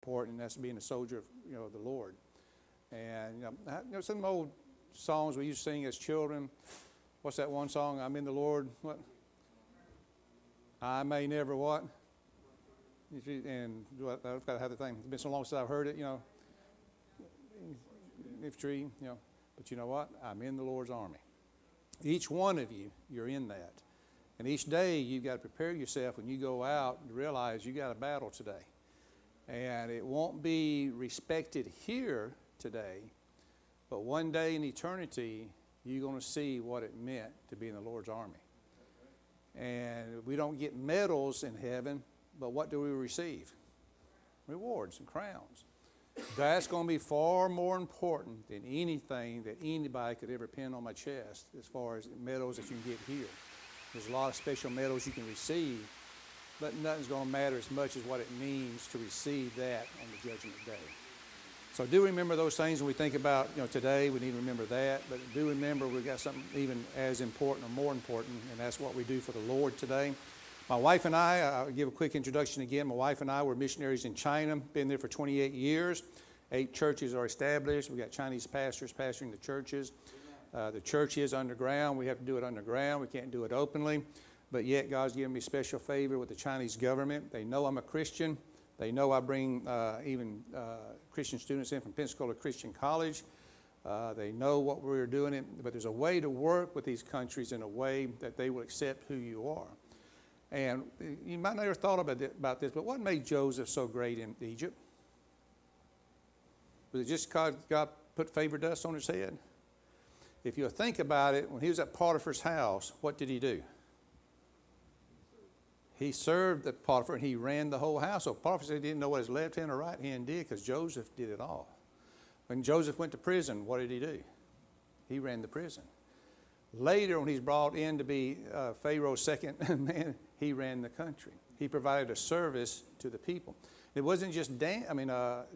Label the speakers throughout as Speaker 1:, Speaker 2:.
Speaker 1: important, and that's being a soldier of, the Lord. And, some old songs we used to sing as children. What's that one song? I'm in the Lord. What? I may never what? And I've got to have the thing. It's been so long since I've heard it, infantry, But you know what? I'm in the Lord's army. Each one of you, you're in that. And each day you've got to prepare yourself when you go out to realize you got a battle today. And it won't be respected here today, but one day in eternity, you're going to see what it meant to be in the Lord's army. And we don't get medals in heaven, but what do we receive? Rewards and crowns. That's going to be far more important than anything that anybody could ever pin on my chest as far as medals that you can get here. There's a lot of special medals you can receive, but nothing's going to matter as much as what it means to receive that on the Judgment Day. So do remember those things when we think about, today, we need to remember that. But do remember we've got something even as important or more important, and that's what we do for the Lord today. My wife and I'll give a quick introduction again. My wife and I were missionaries in China, been there for 28 years. 8 churches are established. We've got Chinese pastors pastoring the churches. The church is underground. We have to do it underground. We can't do it openly. But yet God's given me special favor with the Chinese government. They know I'm a Christian. They know I bring even Christian students in from Pensacola Christian College. They know what we're doing, but there's a way to work with these countries in a way that they will accept who you are. And you might not have thought about this, but what made Joseph so great in Egypt? Was it just because God put favor dust on his head? If you think about it, when he was at Potiphar's house, what did he do? He served the Potiphar, and he ran the whole house. So Potiphar said he didn't know what his left hand or right hand did because Joseph did it all. When Joseph went to prison, what did he do? He ran the prison. Later, when he's brought in to be Pharaoh's second man, he ran the country. He provided a service to the people. It wasn't just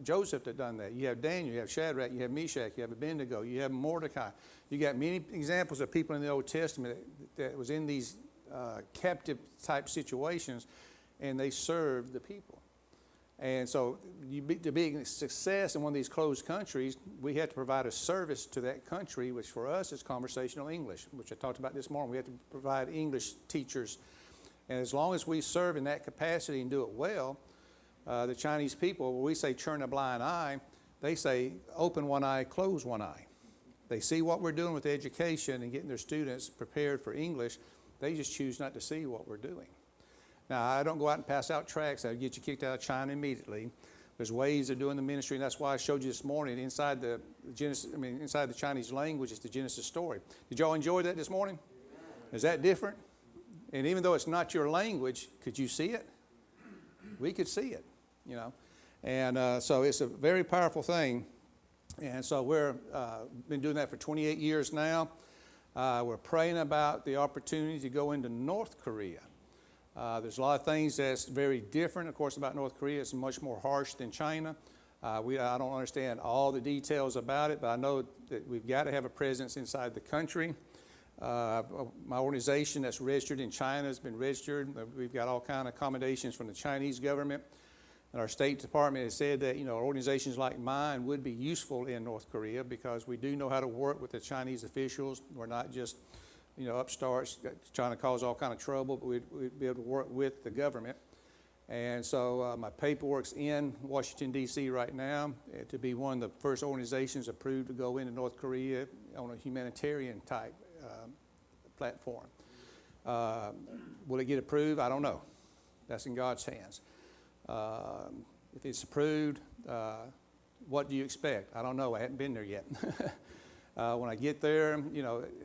Speaker 1: Joseph that done that. You have Daniel, you have Shadrach, you have Meshach, you have Abednego, you have Mordecai. You got many examples of people in the Old Testament that was in these captive type situations, and they served the people. And so to be a success in one of these closed countries, we had to provide a service to that country, which for us is conversational English, which I talked about this morning. We had to provide English teachers. And as long as we serve in that capacity and do it well, the Chinese people, when we say turn a blind eye, they say open one eye, close one eye. They see what we're doing with education and getting their students prepared for English. They just choose not to see what we're doing. Now, I don't go out and pass out tracts that would get you kicked out of China immediately. There's ways of doing the ministry, and that's why I showed you this morning inside the Chinese language, it's the Genesis story. Did y'all enjoy that this morning? Is that different? And even though it's not your language, could you see it? We could see it, And so it's a very powerful thing. And so we're been doing that for 28 years now. We're praying about the opportunity to go into North Korea. There's a lot of things that's very different, of course, about North Korea. It's much more harsh than China. I don't understand all the details about it, but I know that we've got to have a presence inside the country. My organization that's registered in China has been registered. We've got all kind of accommodations from the Chinese government. And our State Department has said that, organizations like mine would be useful in North Korea because we do know how to work with the Chinese officials. We're not just upstarts trying to cause all kind of trouble, but we'd be able to work with the government. And so my paperwork's in Washington, D.C. right now to be one of the first organizations approved to go into North Korea on a humanitarian type platform. Will it get approved? I don't know. That's in God's hands. If it's approved, what do you expect? I don't know. I hadn't been there yet. When I get there,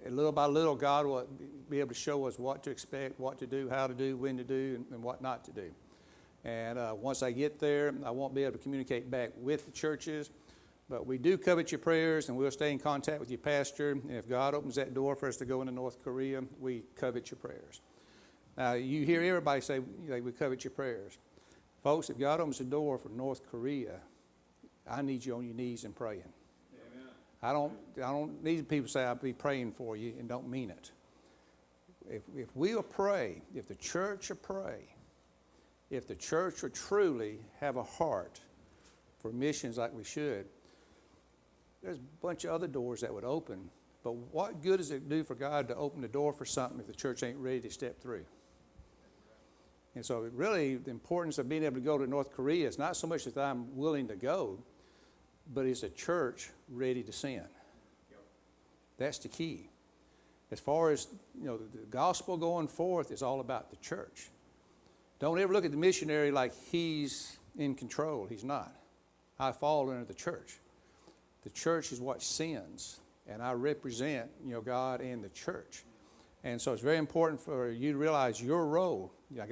Speaker 1: little by little, God will be able to show us what to expect, what to do, how to do, when to do, and what not to do. And once I get there, I won't be able to communicate back with the churches, but we do covet your prayers, and we'll stay in contact with your pastor. And if God opens that door for us to go into North Korea, we covet your prayers. Now, you hear everybody say, we covet your prayers. Folks, if God opens the door for North Korea, I need you on your knees and praying. I don't need people to say I'll be praying for you and don't mean it. If we'll pray, if the church will pray, if the church will truly have a heart for missions like we should, there's a bunch of other doors that would open. But what good does it do for God to open the door for something if the church ain't ready to step through? And so really the importance of being able to go to North Korea is not so much that I'm willing to go, but is a church ready to send. That's the key. As far as, the gospel going forth is all about the church. Don't ever look at the missionary like he's in control. He's not. I fall under the church. The church is what sends, and I represent, God and the church. And so it's very important for you to realize your role. God